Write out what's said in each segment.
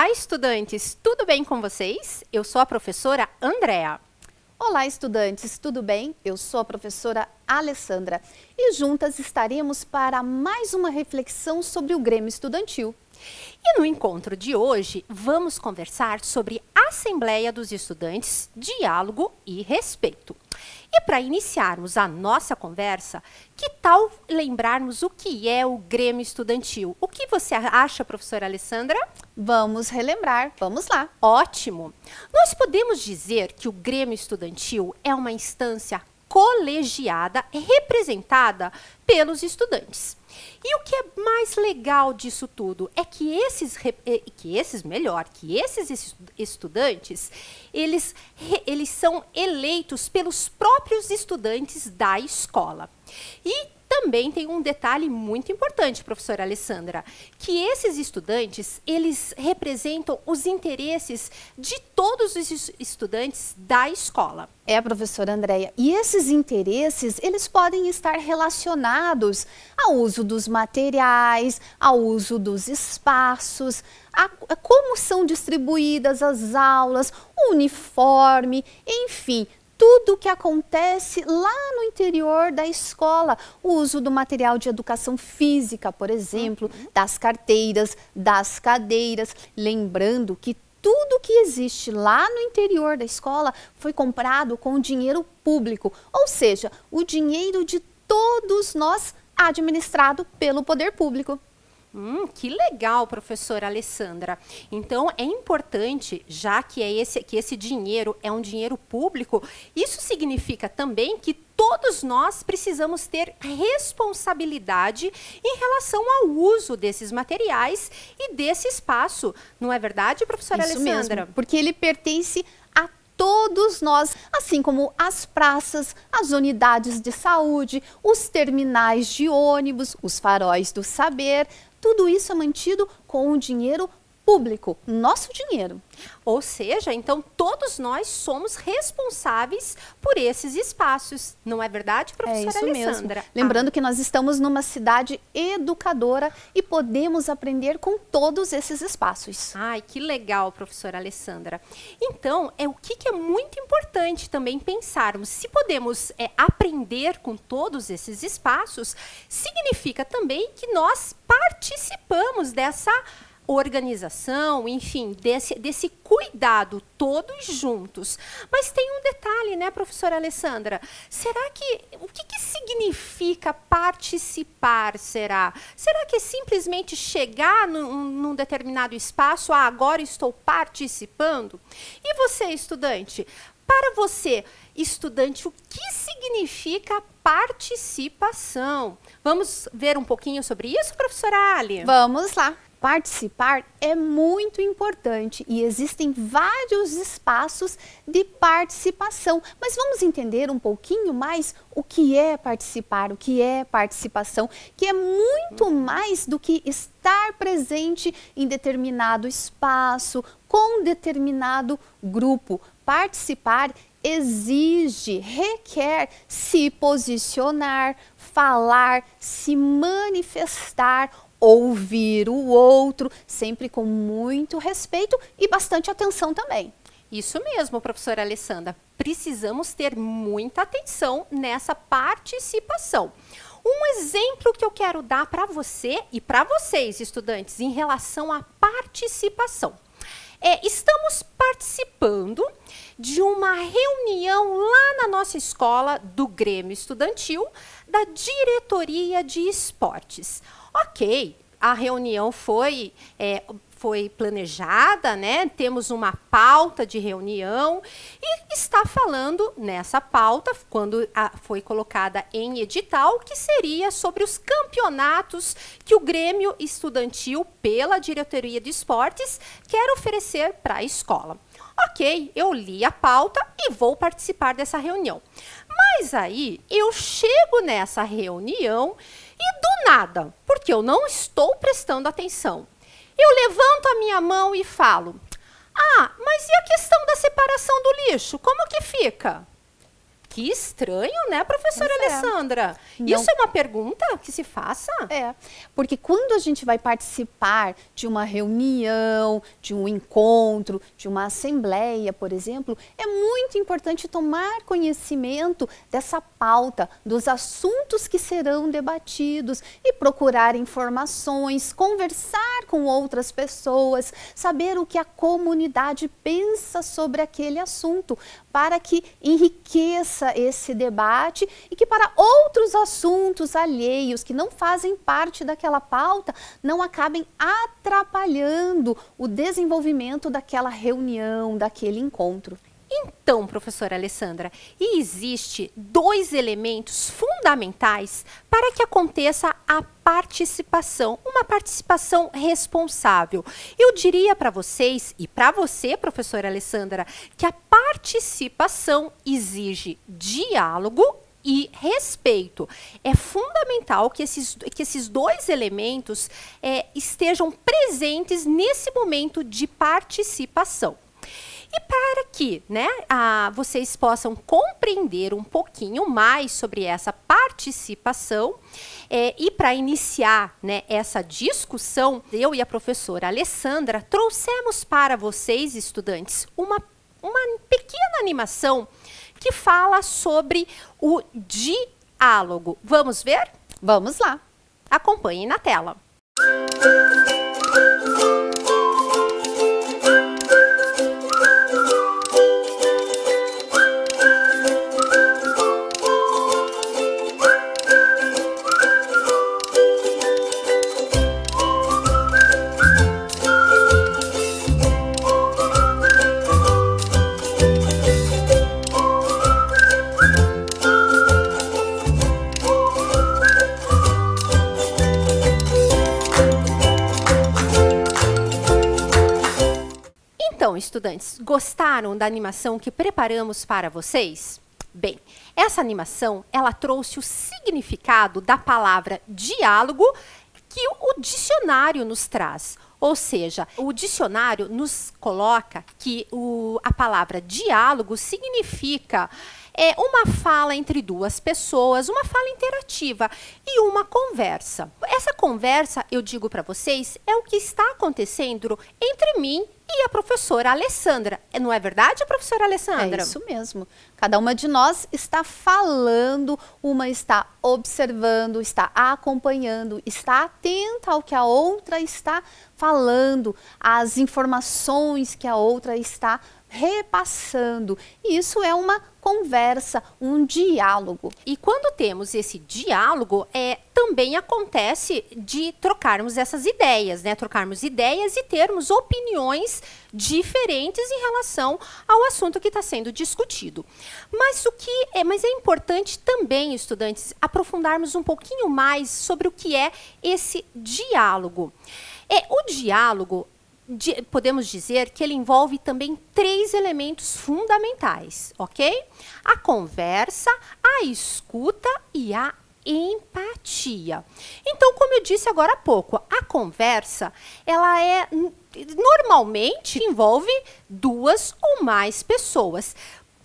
Olá, estudantes! Tudo bem com vocês? Eu sou a professora Andréa. Olá, estudantes! Tudo bem? Eu sou a professora Alessandra e juntas estaremos para mais uma reflexão sobre o Grêmio Estudantil. E no encontro de hoje, vamos conversar sobre Assembleia dos Estudantes, Diálogo e Respeito. E para iniciarmos a nossa conversa, que tal lembrarmos o que é o Grêmio Estudantil? O que você acha, professora Alessandra? Vamos relembrar, vamos lá! Ótimo! Nós podemos dizer que o Grêmio Estudantil é uma instância colegiada representada pelos estudantes. E o que é mais legal disso tudo é que esses estudantes, eles são eleitos pelos próprios estudantes da escola. E também tem um detalhe muito importante, professora Alessandra, que esses estudantes, eles representam os interesses de todos os estudantes da escola. Professora Andréia, e esses interesses, eles podem estar relacionados ao uso dos materiais, ao uso dos espaços, a como são distribuídas as aulas, o uniforme, enfim, tudo o que acontece lá no interior da escola, o uso do material de educação física, por exemplo, das carteiras, das cadeiras, lembrando que tudo que existe lá no interior da escola foi comprado com dinheiro público, ou seja, o dinheiro de todos nós administrado pelo poder público. Que legal, professora Alessandra. Então, é importante, já que esse dinheiro é um dinheiro público, isso significa também que todos nós precisamos ter responsabilidade em relação ao uso desses materiais e desse espaço. Não é verdade, professora Alessandra? Isso mesmo, porque ele pertence a todos nós, assim como as praças, as unidades de saúde, os terminais de ônibus, os faróis do saber, tudo isso é mantido com o dinheiro público, nosso dinheiro. Ou seja, então todos nós somos responsáveis por esses espaços, não é verdade, professora Alessandra? Mesmo. Lembrando que nós estamos numa cidade educadora e podemos aprender com todos esses espaços. Ai, que legal, professora Alessandra. Então, o que é muito importante também pensarmos, se podemos aprender com todos esses espaços, significa também que nós participamos dessa organização, enfim, desse cuidado todos juntos. Mas tem um detalhe, né, professora Alessandra? O que significa participar, será? Será que é simplesmente chegar num determinado espaço, agora estou participando? E você, estudante? Para você, estudante, o que significa participação? Vamos ver um pouquinho sobre isso, professora Ali? Vamos lá! Participar é muito importante e existem vários espaços de participação. Mas vamos entender um pouquinho mais o que é participar, o que é participação, que é muito mais do que estar presente em determinado espaço, com determinado grupo. Participar exige, requer se posicionar, falar, se manifestar, ouvir o outro, sempre com muito respeito e bastante atenção também. Isso mesmo, professora Alessandra. Precisamos ter muita atenção nessa participação. Um exemplo que eu quero dar para você e para vocês, estudantes, em relação à participação. Estamos participando de uma reunião lá na nossa escola do Grêmio Estudantil, da Diretoria de Esportes. Ok, a reunião foi planejada, né? Temos uma pauta de reunião e está falando nessa pauta, quando foi colocada em edital, que seria sobre os campeonatos que o Grêmio Estudantil, pela Diretoria de Esportes, quer oferecer para a escola. Ok, eu li a pauta e vou participar dessa reunião. Mas aí eu chego nessa reunião e do nada, porque eu não estou prestando atenção, eu levanto a minha mão e falo: mas e a questão da separação do lixo? Como que fica? Que estranho, né, professora Alessandra? Não. Isso é uma pergunta que se faça? É, porque quando a gente vai participar de uma reunião, de um encontro, de uma assembleia, por exemplo, é muito importante tomar conhecimento dessa pauta, dos assuntos que serão debatidos e procurar informações, conversar com outras pessoas, saber o que a comunidade pensa sobre aquele assunto, para que enriqueça esse debate e que para outros assuntos alheios que não fazem parte daquela pauta não acabem atrapalhando o desenvolvimento daquela reunião, daquele encontro. Então, professora Alessandra, existe 2 elementos fundamentais para que aconteça a participação, uma participação responsável. Eu diria para vocês e para você, professora Alessandra, que a participação exige diálogo e respeito. É fundamental que esses 2 elementos estejam presentes nesse momento de participação. E para que vocês possam compreender um pouquinho mais sobre essa participação e para iniciar essa discussão, eu e a professora Alessandra trouxemos para vocês, estudantes, uma pequena animação que fala sobre o diálogo. Vamos ver? Vamos lá! Acompanhem na tela. Então, estudantes, gostaram da animação que preparamos para vocês? Bem, essa animação, ela trouxe o significado da palavra diálogo que o dicionário nos traz. Ou seja, o dicionário nos coloca que a palavra diálogo significa uma fala entre 2 pessoas, uma fala interativa e uma conversa. Essa conversa, eu digo para vocês, é o que está acontecendo entre mim e a professora Alessandra. Não é verdade, professora Alessandra? É isso mesmo. Cada uma de nós está falando, uma está observando, está acompanhando, está atenta ao que a outra está falando, às informações que a outra está repassando. Isso é uma conversa, um diálogo. E quando temos esse diálogo, também acontece de trocarmos essas ideias, trocarmos ideias e termos opiniões diferentes em relação ao assunto que está sendo discutido. Mas é importante também, estudantes, aprofundarmos um pouquinho mais sobre o que é esse diálogo. O diálogo, podemos dizer que ele envolve também 3 elementos fundamentais, ok? A conversa, a escuta e a empatia. Então, como eu disse agora há pouco, a conversa, ela normalmente envolve 2 ou mais pessoas.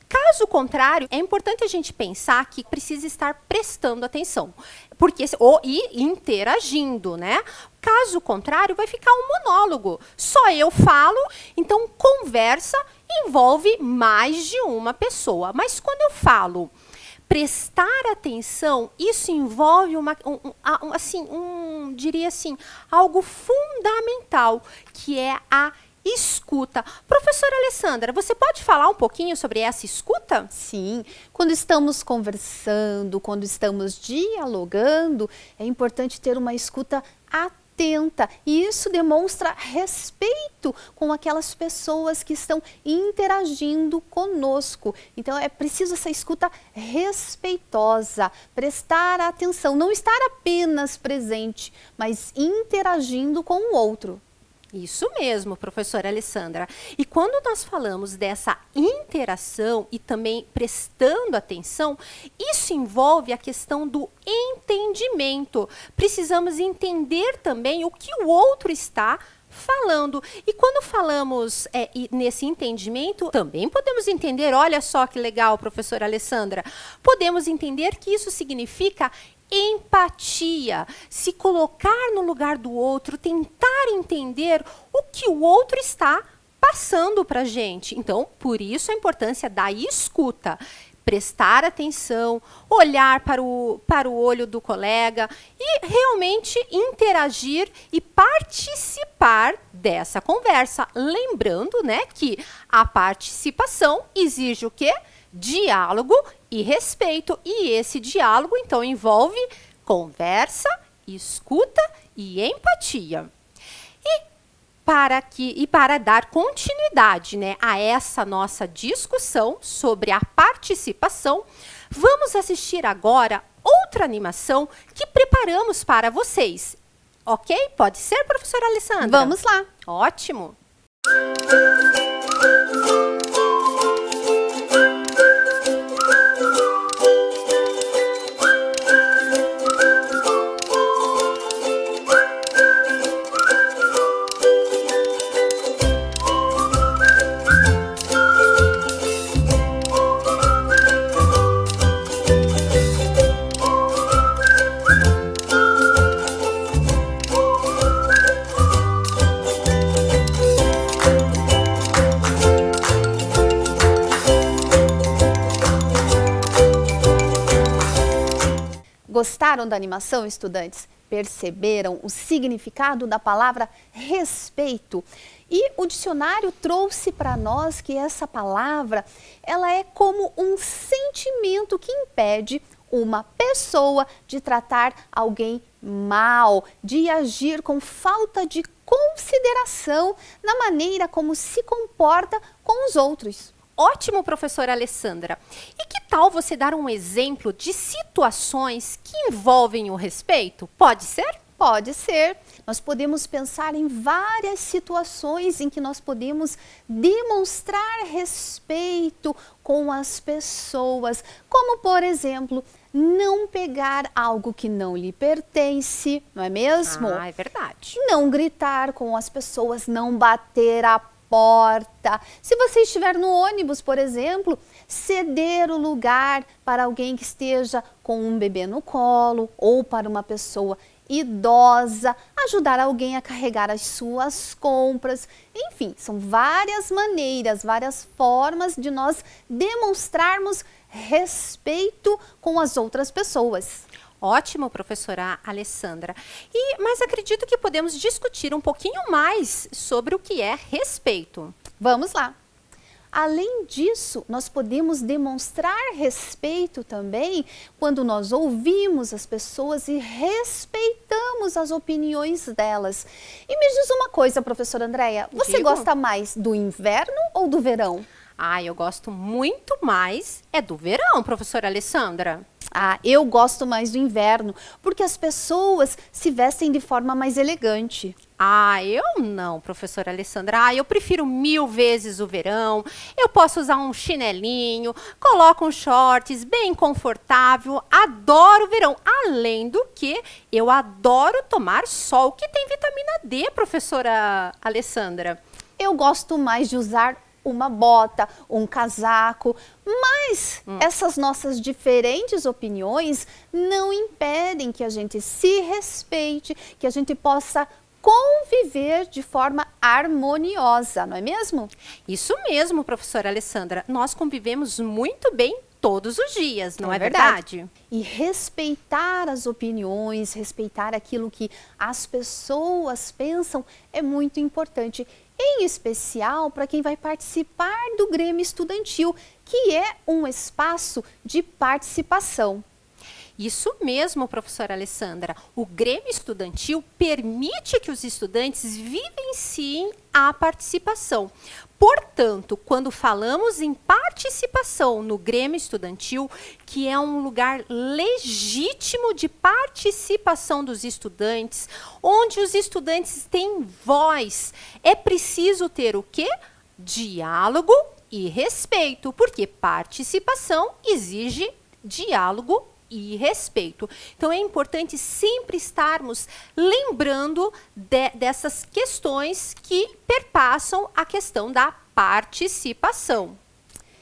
Caso contrário, é importante a gente pensar que precisa estar prestando atenção, e interagindo, Caso contrário, vai ficar um monólogo. Só eu falo, então conversa envolve mais de uma pessoa. Mas quando eu falo prestar atenção, isso envolve diria assim, algo fundamental, que é a escuta. Professora Alessandra, você pode falar um pouquinho sobre essa escuta? Sim, quando estamos conversando, quando estamos dialogando, é importante ter uma escuta atenta, e isso demonstra respeito com aquelas pessoas que estão interagindo conosco. Então é preciso essa escuta respeitosa, prestar atenção, não estar apenas presente, mas interagindo com o outro. Isso mesmo, professora Alessandra. E quando nós falamos dessa interação e também prestando atenção, isso envolve a questão do entendimento. Precisamos entender também o que o outro está falando. E quando falamos nesse entendimento, também podemos entender, olha só que legal, professora Alessandra, podemos entender que isso significa empatia, se colocar no lugar do outro, tentar entender o que o outro está passando para a gente. Então, por isso a importância da escuta. Prestar atenção, olhar para o olho do colega e realmente interagir e participar dessa conversa. Lembrando, né, que a participação exige o quê? Diálogo e respeito. E esse diálogo, então, envolve conversa, escuta e empatia. Para dar continuidade, né, a essa nossa discussão sobre a participação, vamos assistir agora outra animação que preparamos para vocês. Ok? Pode ser, professora Alessandra? Vamos lá. Ótimo! Gostaram da animação, estudantes? Perceberam o significado da palavra respeito? E o dicionário trouxe para nós que essa palavra, ela é como um sentimento que impede uma pessoa de tratar alguém mal, de agir com falta de consideração na maneira como se comporta com os outros. Ótimo, professora Alessandra. E que tal você dar um exemplo de situações que envolvem o respeito? Pode ser? Pode ser. Nós podemos pensar em várias situações em que nós podemos demonstrar respeito com as pessoas, como, por exemplo, não pegar algo que não lhe pertence, não é mesmo? Ah, é verdade. Não gritar com as pessoas, não bater a porta. Se você estiver no ônibus, por exemplo, ceder o lugar para alguém que esteja com um bebê no colo ou para uma pessoa idosa, ajudar alguém a carregar as suas compras. Enfim, são várias maneiras, várias formas de nós demonstrarmos respeito com as outras pessoas. Ótimo, professora Alessandra. Mas acredito que podemos discutir um pouquinho mais sobre o que é respeito. Vamos lá. Além disso, nós podemos demonstrar respeito também quando nós ouvimos as pessoas e respeitamos as opiniões delas. E me diz uma coisa, professora Andréia, você gosta mais do inverno ou do verão? Eu gosto muito mais do verão, professora Alessandra. Eu gosto mais do inverno, porque as pessoas se vestem de forma mais elegante. Eu não, professora Alessandra. Eu prefiro 1000 vezes o verão. Eu posso usar um chinelinho, coloco um shorts bem confortável. Adoro o verão. Além do que, eu adoro tomar sol, que tem vitamina D, professora Alessandra. Eu gosto mais de usar uma bota, um casaco, mas essas nossas diferentes opiniões não impedem que a gente se respeite, que a gente possa conviver de forma harmoniosa, não é mesmo? Isso mesmo, professora Alessandra. Nós convivemos muito bem todos os dias, não é verdade? E respeitar as opiniões, respeitar aquilo que as pessoas pensam é muito importante. Em especial para quem vai participar do Grêmio Estudantil, que é um espaço de participação. Isso mesmo, professora Alessandra. O Grêmio Estudantil permite que os estudantes vivenciem a participação. Portanto, quando falamos em participação no Grêmio Estudantil, que é um lugar legítimo de participação dos estudantes, onde os estudantes têm voz, é preciso ter o quê? Diálogo e respeito, porque participação exige diálogo e respeito. Então é importante sempre estarmos lembrando dessas questões que perpassam a questão da participação.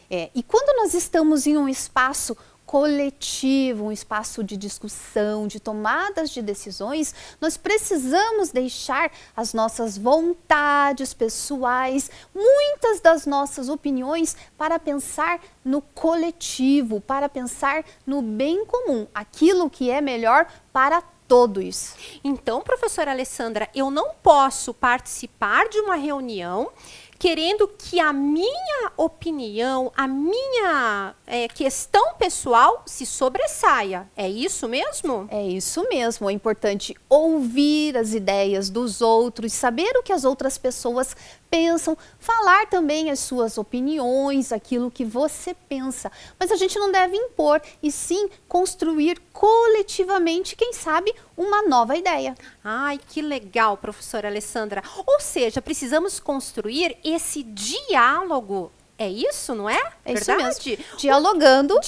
E quando nós estamos em um espaço coletivo, um espaço de discussão, de tomadas de decisões, nós precisamos deixar as nossas vontades pessoais, muitas das nossas opiniões, para pensar no coletivo, para pensar no bem comum, aquilo que é melhor para todos. Então, professora Alessandra, eu não posso participar de uma reunião querendo que a minha opinião, a minha questão pessoal se sobressaia. É isso mesmo? É isso mesmo. É importante ouvir as ideias dos outros, saber o que as outras pessoas pensam, falar também as suas opiniões, aquilo que você pensa. Mas a gente não deve impor, e sim construir coletivamente, quem sabe, uma nova ideia. Ai, que legal, professora Alessandra. Ou seja, precisamos construir esse diálogo. É isso, não é? É verdade? Isso mesmo. Dialogando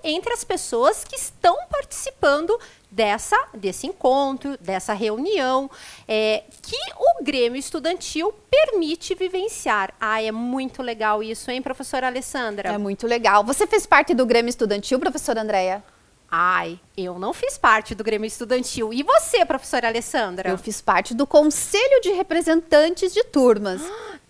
entre as pessoas que estão participando desse encontro, dessa reunião, que o Grêmio Estudantil permite vivenciar. Ah, é muito legal isso, hein, professora Alessandra? É muito legal. Você fez parte do Grêmio Estudantil, professora Andréia? Ai, eu não fiz parte do Grêmio Estudantil. E você, professora Alessandra? Eu fiz parte do Conselho de Representantes de Turmas.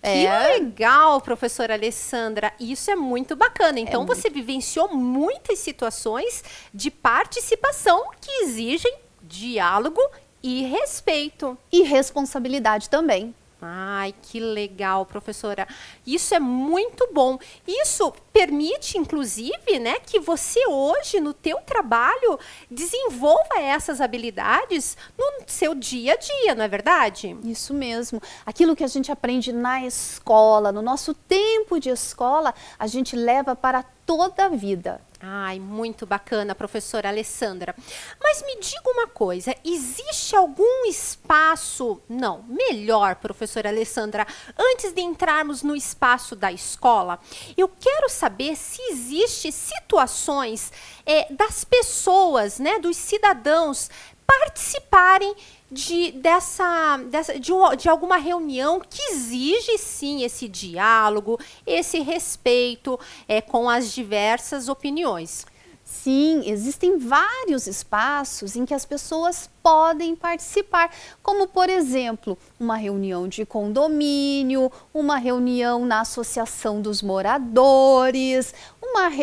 Que legal, professora Alessandra. Isso é muito bacana. Então, você vivenciou muitas situações de participação que exigem diálogo e respeito. E responsabilidade também. Ai, que legal, professora. Isso é muito bom. Isso permite, inclusive, né, que você hoje, no teu trabalho, desenvolva essas habilidades no seu dia a dia, não é verdade? Isso mesmo. Aquilo que a gente aprende na escola, no nosso tempo de escola, a gente leva para toda a vida. Ai, muito bacana, professora Alessandra. Mas me diga uma coisa, existe algum espaço, não, melhor, professora Alessandra, antes de entrarmos no espaço da escola, eu quero saber se existem situações das pessoas, dos cidadãos, participarem de alguma reunião que exige sim esse diálogo, esse respeito com as diversas opiniões. Sim, existem vários espaços em que as pessoas podem participar, como por exemplo, uma reunião de condomínio, uma reunião na associação dos moradores,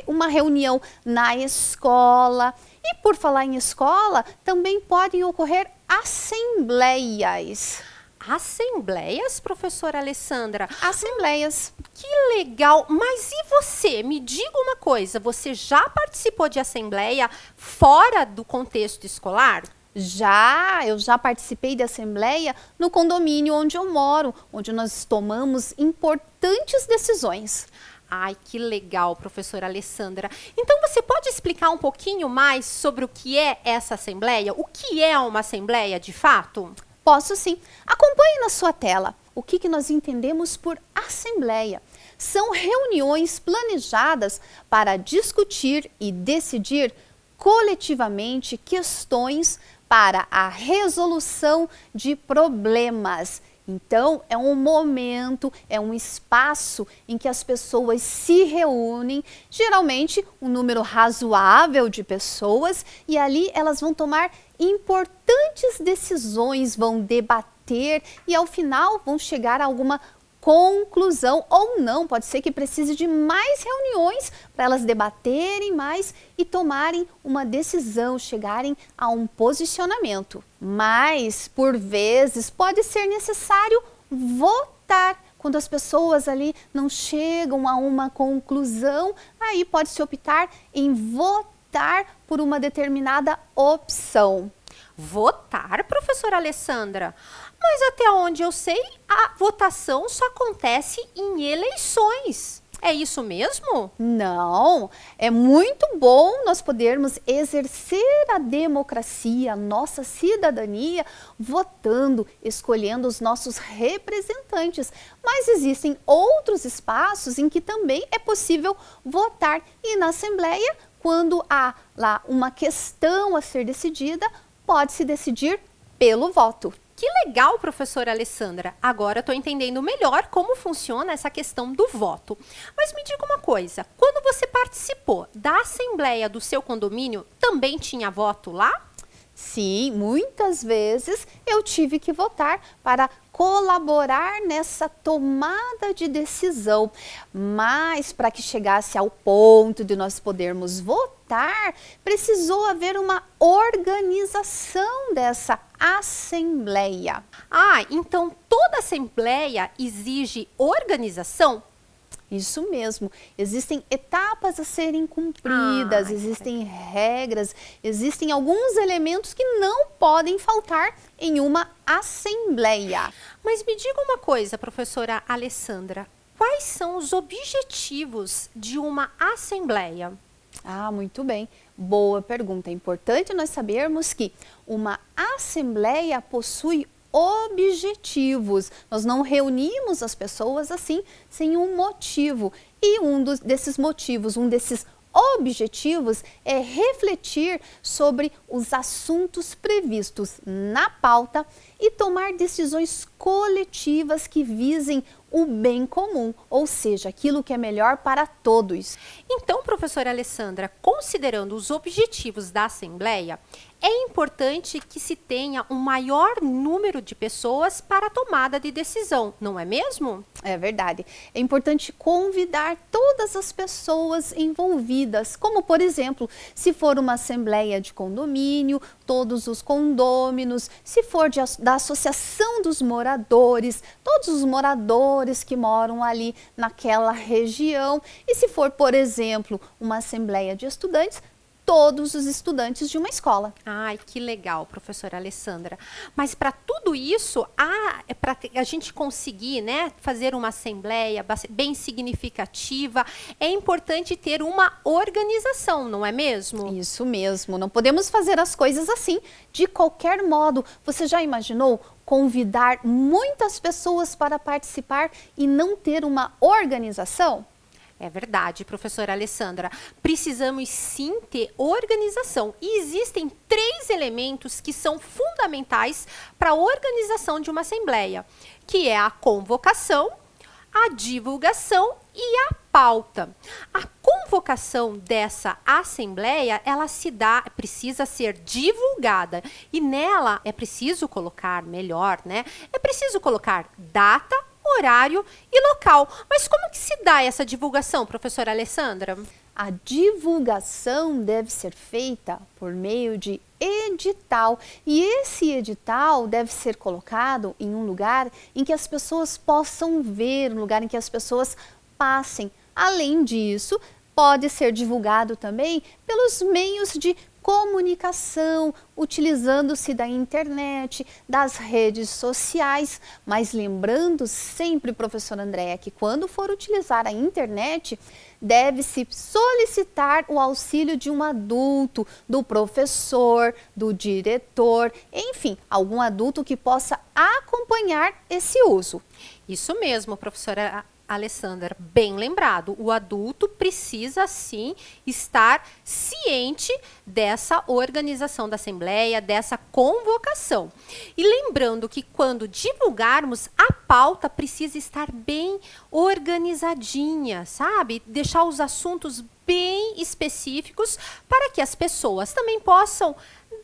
uma reunião na escola. E por falar em escola, também podem ocorrer assembleias. Assembleias, professora Alessandra? Assembleias. Que legal! Mas e você? Me diga uma coisa, você já participou de assembleia fora do contexto escolar? Eu já participei de assembleia no condomínio onde eu moro, onde nós tomamos importantes decisões. Ai, que legal, professora Alessandra. Então, você pode explicar um pouquinho mais sobre o que é essa assembleia? O que é uma assembleia, de fato? Posso sim. Acompanhe na sua tela. O que nós entendemos por assembleia? São reuniões planejadas para discutir e decidir coletivamente questões para a resolução de problemas. Então, é um momento, é um espaço em que as pessoas se reúnem, geralmente um número razoável de pessoas, e ali elas vão tomar importantes decisões, vão debater e ao final vão chegar a alguma conclusão ou não. Pode ser que precise de mais reuniões para elas debaterem mais e tomarem uma decisão, chegarem a um posicionamento. Mas, por vezes, pode ser necessário votar. Quando as pessoas ali não chegam a uma conclusão, aí pode-se optar em votar por uma determinada opção. Votar, professora Alessandra? Mas até onde eu sei, a votação só acontece em eleições. É isso mesmo? Não, é muito bom nós podermos exercer a democracia, a nossa cidadania, votando, escolhendo os nossos representantes. Mas existem outros espaços em que também é possível votar. E na Assembleia, quando há lá uma questão a ser decidida, pode-se decidir pelo voto. Que legal, professora Alessandra. Agora eu estou entendendo melhor como funciona essa questão do voto. Mas me diga uma coisa, quando você participou da assembleia do seu condomínio, também tinha voto lá? Sim, muitas vezes eu tive que votar para colaborar nessa tomada de decisão. Mas para que chegasse ao ponto de nós podermos votar, precisou haver uma organização dessa assembleia. Ah, então toda assembleia exige organização? Isso mesmo, existem etapas a serem cumpridas, existem regras, existem alguns elementos que não podem faltar em uma assembleia. Mas me diga uma coisa, professora Alessandra, quais são os objetivos de uma assembleia? Ah, muito bem. Boa pergunta. É importante nós sabermos que uma assembleia possui objetivos. Nós não reunimos as pessoas assim sem um motivo. E desses motivos, um desses objetivos é refletir sobre os assuntos previstos na pauta e tomar decisões coletivas que visem o bem comum, ou seja, aquilo que é melhor para todos. Então, professora Alessandra, considerando os objetivos da Assembleia, é importante que se tenha um maior número de pessoas para a tomada de decisão, não é mesmo? É verdade. É importante convidar todas as pessoas envolvidas, como por exemplo, se for uma assembleia de condomínio, todos os condôminos, se for da associação dos moradores, todos os moradores que moram ali naquela região, e se for, por exemplo, uma assembleia de estudantes, todos os estudantes de uma escola. Ai, que legal, professora Alessandra. Mas para tudo isso, para a gente conseguir, né, fazer uma assembleia bem significativa, é importante ter uma organização, não é mesmo? Isso mesmo, não podemos fazer as coisas assim, de qualquer modo. Você já imaginou convidar muitas pessoas para participar e não ter uma organização? É verdade, professora Alessandra. Precisamos sim ter organização. E existem 3 elementos que são fundamentais para a organização de uma assembleia, que é a convocação, a divulgação e a pauta. A convocação dessa assembleia, ela precisa ser divulgada. E nela é preciso colocar, melhor, né? É preciso colocar data, horário e local. Mas como que se dá essa divulgação, professora Alessandra? A divulgação deve ser feita por meio de edital. E esse edital deve ser colocado em um lugar em que as pessoas possam ver, um lugar em que as pessoas passem. Além disso, pode ser divulgado também pelos meios de comunicação, utilizando-se da internet, das redes sociais, mas lembrando sempre, professora Andréa, que quando for utilizar a internet, deve-se solicitar o auxílio de um adulto, do professor, do diretor, enfim, algum adulto que possa acompanhar esse uso. Isso mesmo, professora Alessandra, bem lembrado, o adulto precisa sim estar ciente dessa organização da assembleia, dessa convocação. E lembrando que quando divulgarmos, a pauta precisa estar bem organizadinha, sabe? Deixar os assuntos bem específicos para que as pessoas também possam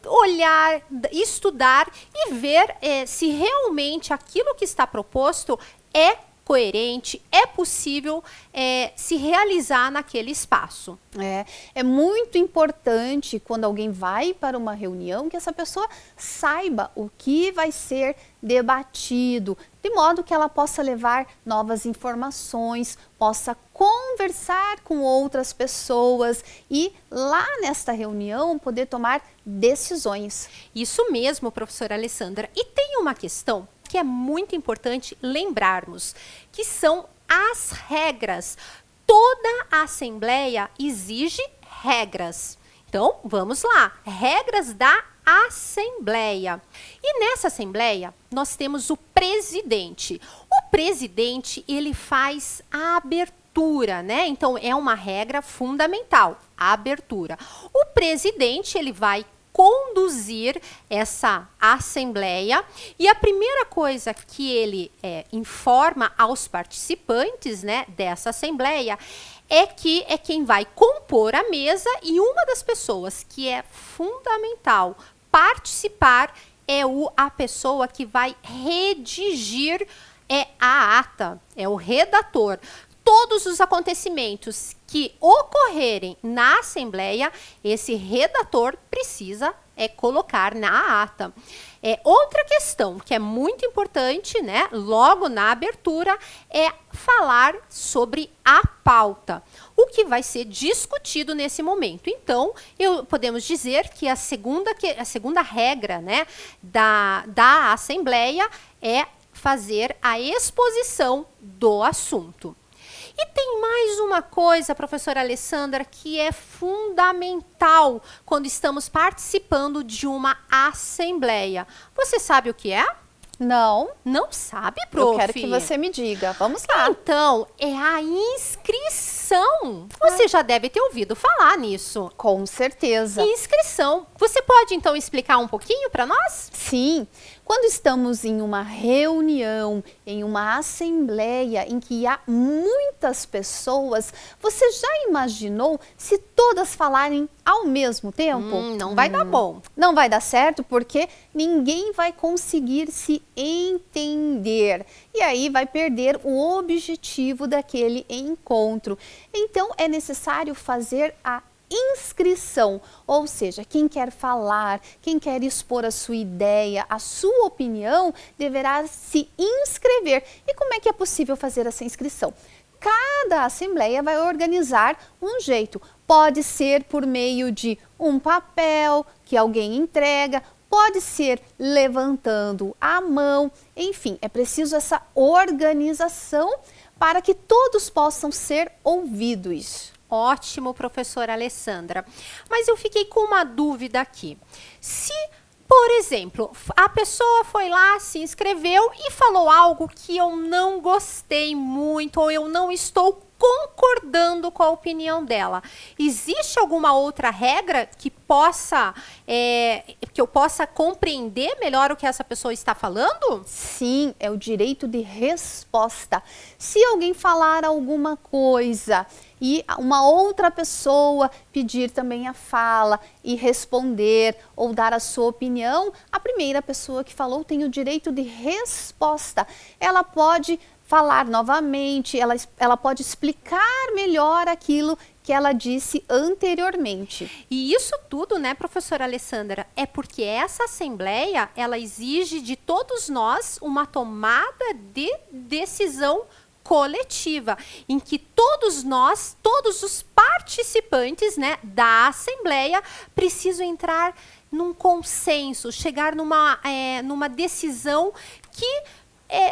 olhar, estudar e ver se realmente aquilo que está proposto é coerente, é possível se realizar naquele espaço. É muito importante quando alguém vai para uma reunião que essa pessoa saiba o que vai ser debatido, de modo que ela possa levar novas informações, possa conversar com outras pessoas e lá nesta reunião poder tomar decisões. Isso mesmo, professora Alessandra. E tem uma questão que é muito importante lembrarmos, que são as regras. Toda a assembleia exige regras. Então, vamos lá. Regras da assembleia. E nessa assembleia, nós temos o presidente. O presidente, ele faz a abertura, né? Então, é uma regra fundamental. abertura. O presidente, ele vai conduzir essa assembleia e a primeira coisa que ele informa aos participantes, né, dessa assembleia é que é quem vai compor a mesa e uma das pessoas que é fundamental participar é a pessoa que vai redigir a ata, é o redator. Todos os acontecimentos que ocorrerem na Assembleia, esse redator precisa colocar na ata. Outra questão que é muito importante, né, logo na abertura, é falar sobre a pauta, o que vai ser discutido nesse momento. Então, podemos dizer que a segunda regra, né, da Assembleia é fazer a exposição do assunto. E tem mais uma coisa, professora Alessandra, que é fundamental quando estamos participando de uma assembleia. Você sabe o que é? Não. Não sabe, prof? Eu quero que você me diga. Vamos lá. Então, é a inscrição. Você já deve ter ouvido falar nisso. Com certeza. Inscrição. Você pode, então, explicar um pouquinho para nós? Sim. Quando estamos em uma reunião, em uma assembleia em que há muitas pessoas, você já imaginou se todas falarem ao mesmo tempo? Não vai dar bom. Não vai dar certo porque ninguém vai conseguir se entender. E aí vai perder o objetivo daquele encontro. Então é necessário fazer a inscrição, ou seja, quem quer falar, quem quer expor a sua ideia, a sua opinião, deverá se inscrever. E como é que é possível fazer essa inscrição? Cada assembleia vai organizar um jeito. Pode ser por meio de um papel que alguém entrega, pode ser levantando a mão, enfim, é preciso essa organização para que todos possam ser ouvidos. Ótimo, professora Alessandra. Mas eu fiquei com uma dúvida aqui. Se, por exemplo, a pessoa foi lá, se inscreveu e falou algo que eu não gostei muito ou eu não estou concordando com a opinião dela, existe alguma outra regra que eu possa compreender melhor o que essa pessoa está falando? Sim, é o direito de resposta. Se alguém falar alguma coisa e uma outra pessoa pedir também a fala e responder ou dar a sua opinião, a primeira pessoa que falou tem o direito de resposta. Ela pode falar novamente, ela pode explicar melhor aquilo que ela disse anteriormente. E isso tudo, né, professora Alessandra, é porque essa assembleia, ela exige de todos nós uma tomada de decisão coletiva, em que todos nós, todos os participantes, né, da assembleia precisam entrar num consenso, chegar numa decisão que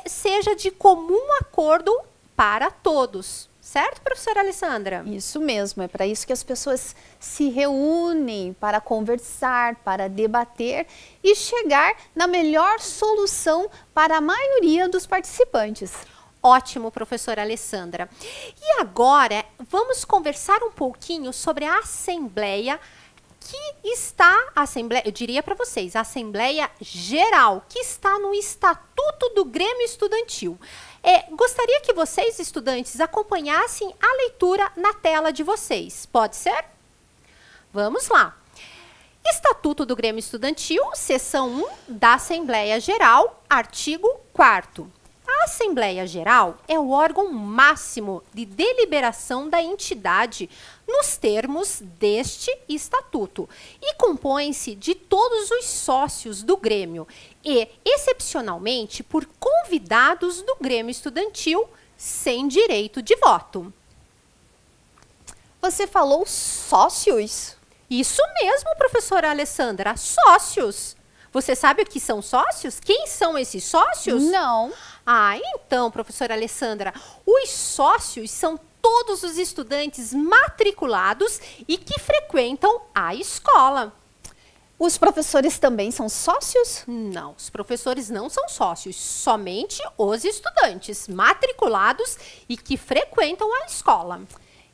seja de comum acordo para todos. Certo, professora Alessandra? Isso mesmo, é para isso que as pessoas se reúnem, para conversar, para debater e chegar na melhor solução para a maioria dos participantes. Ótimo, professora Alessandra. E agora, vamos conversar um pouquinho sobre a Assembleia eu diria para vocês, a Assembleia Geral, que está no Estatuto do Grêmio Estudantil. Gostaria que vocês, estudantes, acompanhassem a leitura na tela de vocês. Pode ser? Vamos lá. Estatuto do Grêmio Estudantil, seção 1 da Assembleia Geral, artigo 4º. A Assembleia Geral é o órgão máximo de deliberação da entidade nos termos deste estatuto e compõe-se de todos os sócios do Grêmio e, excepcionalmente, por convidados do Grêmio Estudantil sem direito de voto. Você falou sócios? Isso mesmo, professora Alessandra, sócios. Você sabe o que são sócios? Quem são esses sócios? Não. Então, professora Alessandra, os sócios são todos os estudantes matriculados e que frequentam a escola. Os professores também são sócios? Não, os professores não são sócios, somente os estudantes matriculados e que frequentam a escola.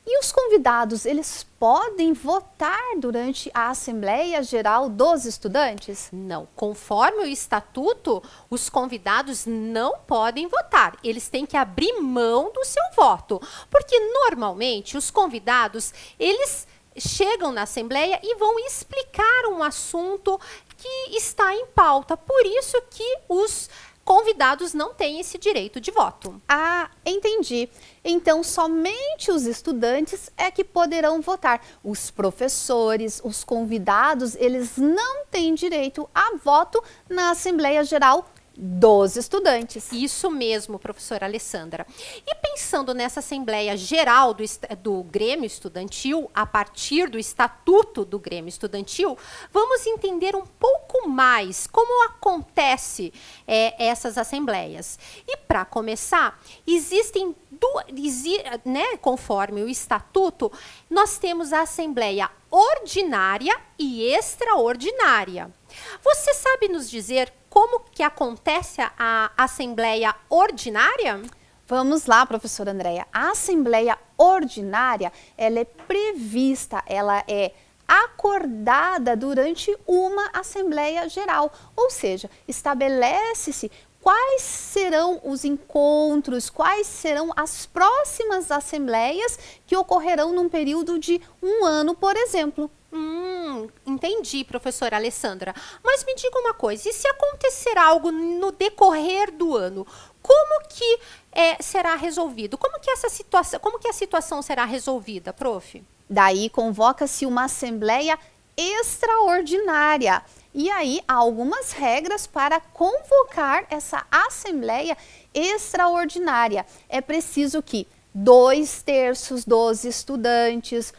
E os convidados, eles podem votar durante a Assembleia Geral dos Estudantes? Não. Conforme o estatuto, os convidados não podem votar. Eles têm que abrir mão do seu voto. Porque, normalmente, os convidados, eles chegam na Assembleia e vão explicar um assunto que está em pauta. Por isso que os convidados não têm esse direito de voto. Ah, entendi. Então, somente os estudantes é que poderão votar. Os professores, os convidados, eles não têm direito a voto na Assembleia Geral dos Estudantes. Isso mesmo, professora Alessandra. E pensando nessa Assembleia Geral do Grêmio Estudantil, a partir do Estatuto do Grêmio Estudantil, vamos entender um pouco mais como acontece essas assembleias. E para começar, existem conforme o Estatuto, nós temos a Assembleia Ordinária e Extraordinária. Você sabe nos dizer como que acontece a Assembleia Ordinária? Vamos lá, professora Andréia. A Assembleia Ordinária, ela é prevista, ela é acordada durante uma Assembleia Geral, ou seja, estabelece-se quais serão os encontros, quais serão as próximas assembleias que ocorrerão num período de um ano, por exemplo. Entendi, professora Alessandra. Mas me diga uma coisa, e se acontecer algo no decorrer do ano, como que será resolvido? Como que a situação será resolvida, prof? Daí convoca-se uma assembleia extraordinária. E aí há algumas regras para convocar essa assembleia extraordinária. É preciso que 2/3 dos estudantes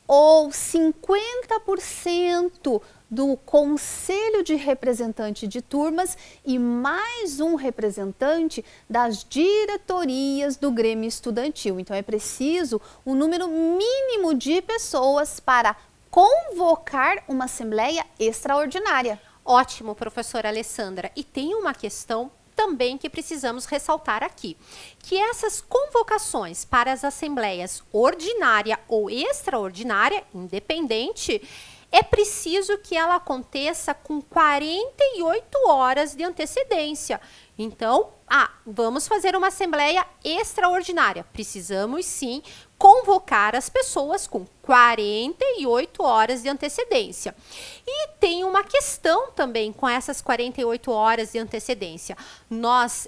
ou 50% do Conselho de Representante de Turmas e mais um representante das diretorias do Grêmio Estudantil. Então é preciso um número mínimo de pessoas para convocar uma assembleia extraordinária. Ótimo, professora Alessandra. E tem uma questão também que precisamos ressaltar aqui, que essas convocações para as assembleias ordinária ou extraordinária, independente, é preciso que ela aconteça com 48 horas de antecedência. Então, vamos fazer uma assembleia extraordinária. Precisamos sim convocar as pessoas com 48 horas de antecedência. E tem uma questão também com essas 48 horas de antecedência. Nós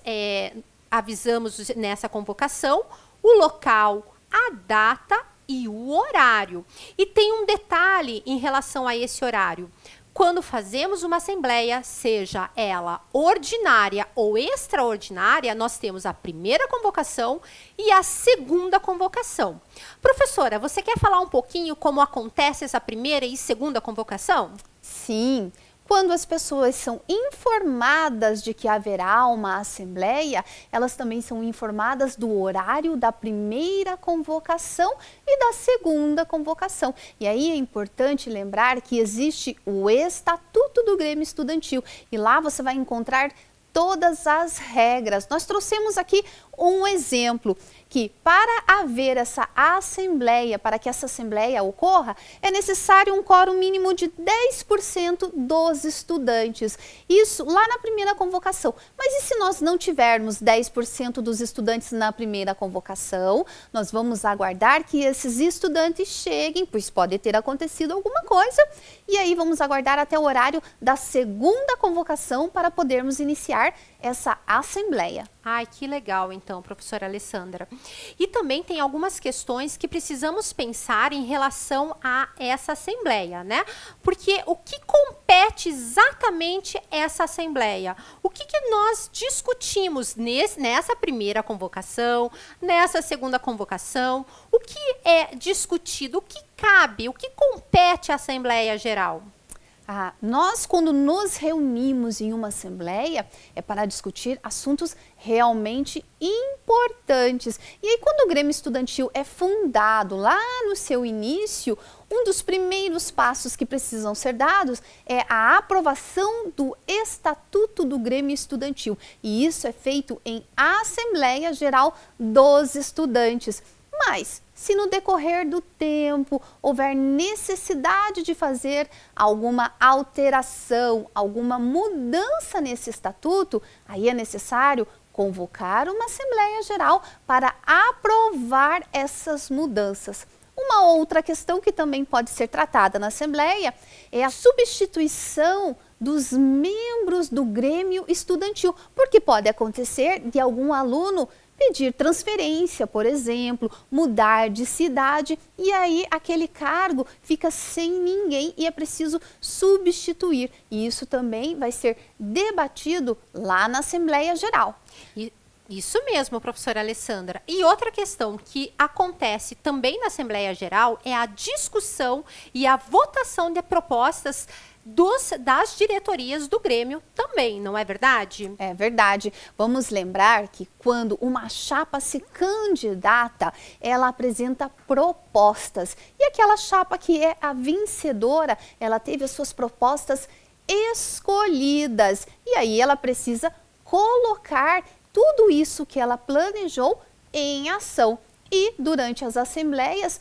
avisamos nessa convocação o local, a data e o horário. E tem um detalhe em relação a esse horário. Quando fazemos uma assembleia, seja ela ordinária ou extraordinária, nós temos a primeira convocação e a segunda convocação. Professora, você quer falar um pouquinho como acontece essa primeira e segunda convocação? Sim. Quando as pessoas são informadas de que haverá uma assembleia, elas também são informadas do horário da primeira convocação e da segunda convocação. E aí é importante lembrar que existe o Estatuto do Grêmio Estudantil e lá você vai encontrar todas as regras. Nós trouxemos aqui um exemplo que para haver essa assembleia, para que essa assembleia ocorra, é necessário um quórum mínimo de 10% dos estudantes. Isso lá na primeira convocação. Mas e se nós não tivermos 10% dos estudantes na primeira convocação? Nós vamos aguardar que esses estudantes cheguem, pois pode ter acontecido alguma coisa, e aí vamos aguardar até o horário da segunda convocação para podermos iniciar essa assembleia. Ai, que legal então, professora Alessandra. E também tem algumas questões que precisamos pensar em relação a essa assembleia, né? Porque o que compete exatamente essa assembleia? O que nós discutimos nessa primeira convocação, nessa segunda convocação? O que é discutido? O que cabe? O que compete à Assembleia Geral? Nós, quando nos reunimos em uma assembleia, é para discutir assuntos realmente importantes. E aí, quando o Grêmio Estudantil é fundado lá no seu início, um dos primeiros passos que precisam ser dados é a aprovação do Estatuto do Grêmio Estudantil. E isso é feito em Assembleia Geral dos Estudantes. Mas, se no decorrer do tempo houver necessidade de fazer alguma alteração, alguma mudança nesse estatuto, aí é necessário convocar uma Assembleia Geral para aprovar essas mudanças. Uma outra questão que também pode ser tratada na Assembleia é a substituição dos membros do Grêmio Estudantil, porque pode acontecer de algum aluno pedir transferência, por exemplo, mudar de cidade e aí aquele cargo fica sem ninguém e é preciso substituir. E isso também vai ser debatido lá na Assembleia Geral. Isso mesmo, professora Alessandra. E outra questão que acontece também na Assembleia Geral é a discussão e a votação de propostas das diretorias do Grêmio também, não é verdade? É verdade. Vamos lembrar que quando uma chapa se candidata, ela apresenta propostas. E aquela chapa que é a vencedora, ela teve as suas propostas escolhidas. E aí ela precisa colocar tudo isso que ela planejou em ação. E durante as assembleias,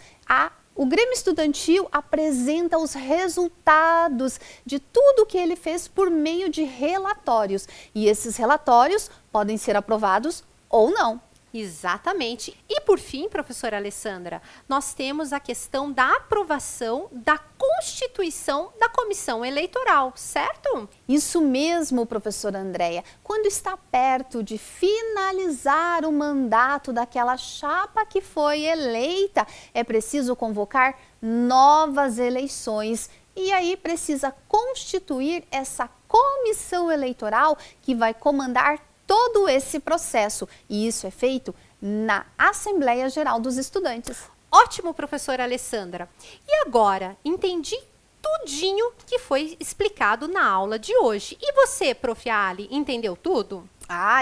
o Grêmio Estudantil apresenta os resultados de tudo que ele fez por meio de relatórios. E esses relatórios podem ser aprovados ou não. Exatamente. E por fim, professora Alessandra, nós temos a questão da aprovação da constituição da comissão eleitoral, certo? Isso mesmo, professora Andréia. Quando está perto de finalizar o mandato daquela chapa que foi eleita, é preciso convocar novas eleições. E aí precisa constituir essa comissão eleitoral que vai comandar todo esse processo, e isso é feito na Assembleia Geral dos Estudantes. Ótimo, professora Alessandra. E agora, entendi tudinho que foi explicado na aula de hoje. E você, prof. Ali, entendeu tudo?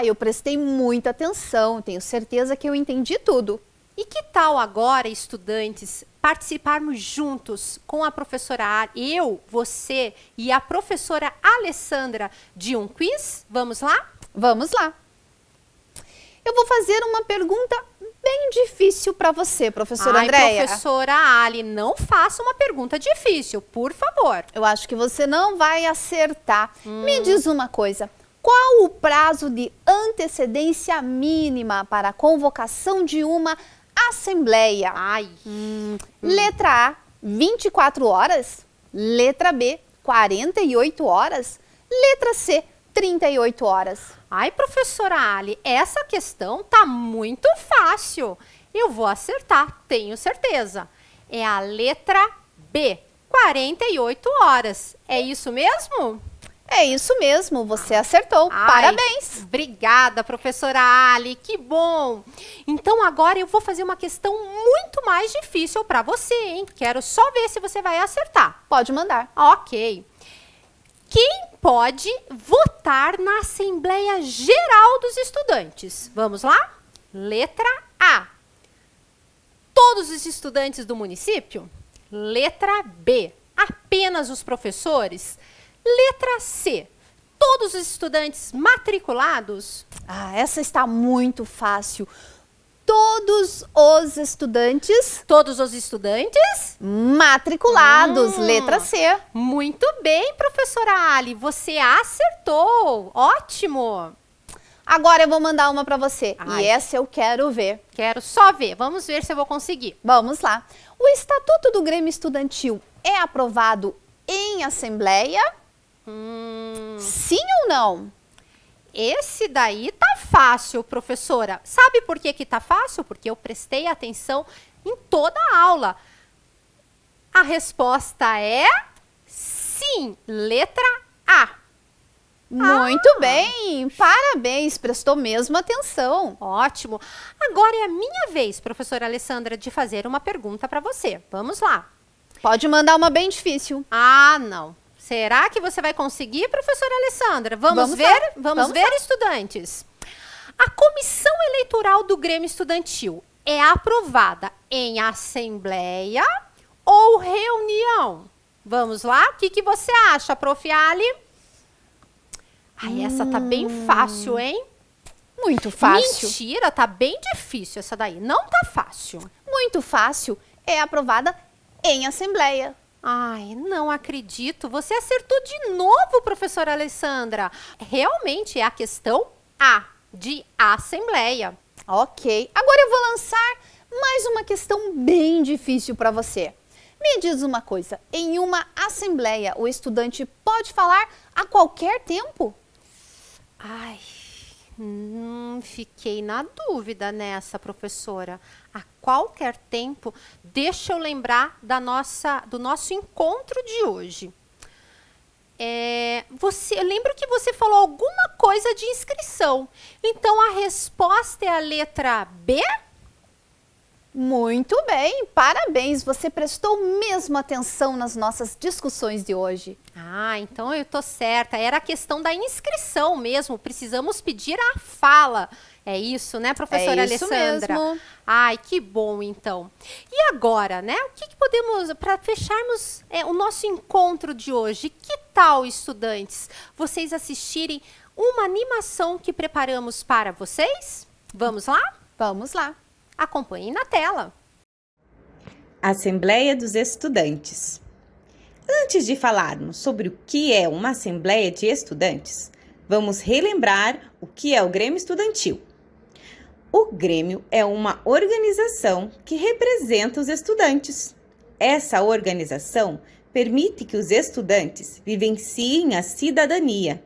Eu prestei muita atenção, tenho certeza que eu entendi tudo. E que tal agora, estudantes, participarmos juntos com a professora Ali, eu, você e a professora Alessandra de um quiz? Vamos lá? Vamos lá. Eu vou fazer uma pergunta bem difícil para você, professora Andréia. Professora Ali, não faça uma pergunta difícil, por favor. Eu acho que você não vai acertar. Me diz uma coisa, qual o prazo de antecedência mínima para a convocação de uma assembleia? Letra A, 24 horas. Letra B, 48 horas. Letra C, 38 horas. Professora Ali, essa questão tá muito fácil. Eu vou acertar, tenho certeza. É a letra B, 48 horas. É isso mesmo? É isso mesmo, você acertou. Parabéns! Obrigada, professora Ali, que bom! Então agora eu vou fazer uma questão muito mais difícil para você, hein? Quero só ver se você vai acertar. Pode mandar. Ok. Quem pode votar na Assembleia Geral dos Estudantes? Vamos lá? Letra A. Todos os estudantes do município? Letra B. Apenas os professores? Letra C. Todos os estudantes matriculados? Essa está muito fácil. Todos os estudantes... Todos os estudantes? Matriculados, letra C. Muito bem, professora Ali, você acertou. Ótimo. Agora eu vou mandar uma para você. E essa eu quero ver. Quero só ver. Vamos ver se eu vou conseguir. Vamos lá. O Estatuto do Grêmio Estudantil é aprovado em assembleia? Sim ou não? Esse daí tá fácil, professora. Sabe por que que tá fácil? Porque eu prestei atenção em toda a aula. A resposta é sim, letra A. Muito bem, parabéns, prestou mesmo atenção. Ótimo. Agora é a minha vez, professora Alessandra, de fazer uma pergunta para você. Vamos lá. Pode mandar uma bem difícil. Não. Será que você vai conseguir, professora Alessandra? Vamos ver? Vamos ver, estudantes. A comissão eleitoral do Grêmio Estudantil é aprovada em assembleia ou reunião? Vamos lá? O que você acha, prof. Ali? Essa tá bem fácil, hein? Muito fácil. Mentira, tá bem difícil essa daí. Não tá fácil. Muito fácil, é aprovada em assembleia. Ai, não acredito. Você acertou de novo, professora Alessandra. Realmente é a questão A, de assembleia. Ok, agora eu vou lançar mais uma questão bem difícil para você. Me diz uma coisa, em uma assembleia o estudante pode falar a qualquer tempo? Ai, fiquei na dúvida nessa, professora. A qualquer tempo, deixa eu lembrar do nosso encontro de hoje. Eu lembro que você falou alguma coisa de inscrição. Então, a resposta é a letra B? Muito bem, parabéns, você prestou mesmo atenção nas nossas discussões de hoje. Ah, então eu tô certa, era a questão da inscrição mesmo, precisamos pedir a fala. É isso, né, professora Alessandra? Mesmo. Ai, que bom, então. E agora, né, o que podemos, para fecharmos o nosso encontro de hoje, que tal, estudantes, vocês assistirem uma animação que preparamos para vocês? Vamos lá? Vamos lá. Acompanhem na tela. Assembleia dos Estudantes. Antes de falarmos sobre o que é uma Assembleia de Estudantes, vamos relembrar o que é o Grêmio Estudantil. O Grêmio é uma organização que representa os estudantes. Essa organização permite que os estudantes vivenciem a cidadania.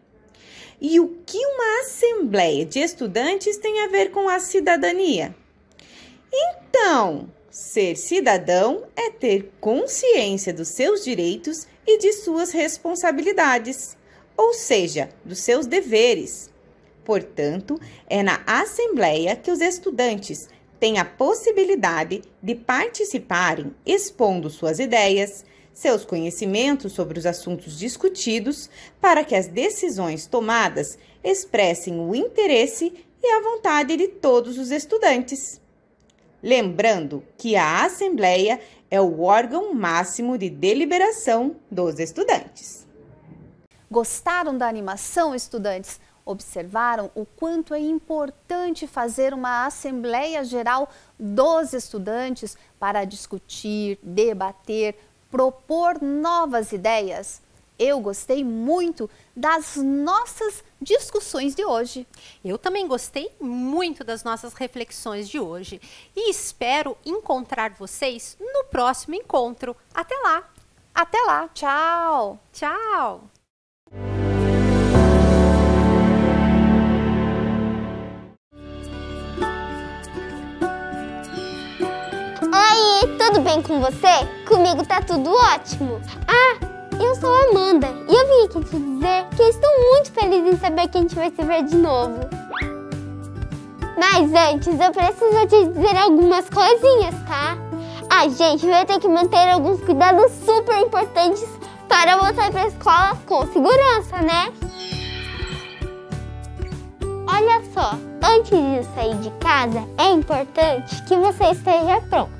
E o que uma Assembleia de Estudantes tem a ver com a cidadania? Então, ser cidadão é ter consciência dos seus direitos e de suas responsabilidades, ou seja, dos seus deveres. Portanto, é na Assembleia que os estudantes têm a possibilidade de participarem expondo suas ideias, seus conhecimentos sobre os assuntos discutidos, para que as decisões tomadas expressem o interesse e a vontade de todos os estudantes. Lembrando que a Assembleia é o órgão máximo de deliberação dos estudantes. Gostaram da animação, estudantes? Observaram o quanto é importante fazer uma Assembleia Geral dos estudantes para discutir, debater, propor novas ideias? Eu gostei muito das nossas discussões de hoje. Eu também gostei muito das nossas reflexões de hoje e espero encontrar vocês no próximo encontro. Até lá! Até lá! Tchau! Tchau! Oi, tudo bem com você? Comigo tá tudo ótimo. Eu sou a Amanda e eu vim aqui te dizer que eu estou muito feliz em saber que a gente vai se ver de novo. Mas antes eu preciso te dizer algumas coisinhas, tá? A gente vai ter que manter alguns cuidados super importantes para voltar para a escola com segurança, né? Olha só, antes de sair de casa é importante que você esteja pronto,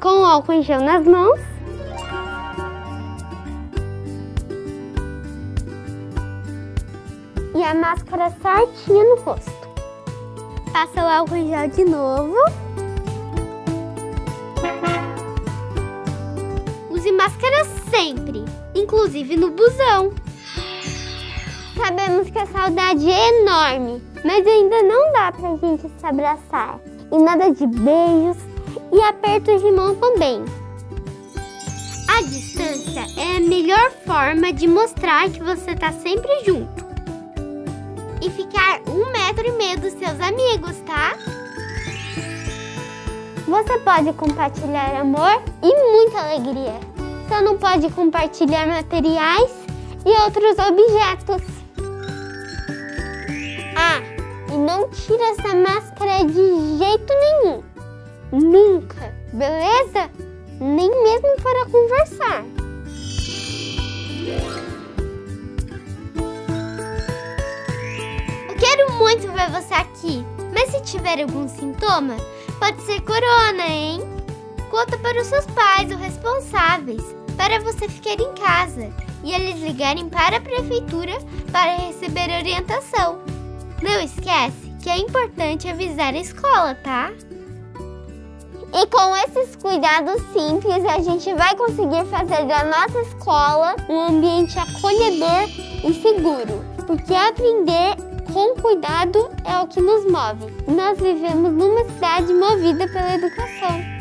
com o álcool em gel nas mãos, e a máscara certinha no rosto. Passa o álcool em gel de novo. Use máscara sempre, inclusive no busão. Sabemos que a saudade é enorme, mas ainda não dá pra gente se abraçar. E nada de beijos e apertos de mão também. A distância é a melhor forma de mostrar que você tá sempre junto. E ficar 1,5 metro dos seus amigos, tá? Você pode compartilhar amor e muita alegria. Só não pode compartilhar materiais e outros objetos. E não tira essa máscara de jeito nenhum. Nunca, beleza? Nem mesmo para conversar. Quero muito ver você aqui, mas se tiver algum sintoma, pode ser corona, hein? Conta para os seus pais ou responsáveis, para você ficar em casa e eles ligarem para a prefeitura para receber orientação. Não esquece que é importante avisar a escola, tá? E com esses cuidados simples, a gente vai conseguir fazer da nossa escola um ambiente acolhedor e seguro. Porque aprender com cuidado é o que nos move. Nós vivemos numa cidade movida pela educação.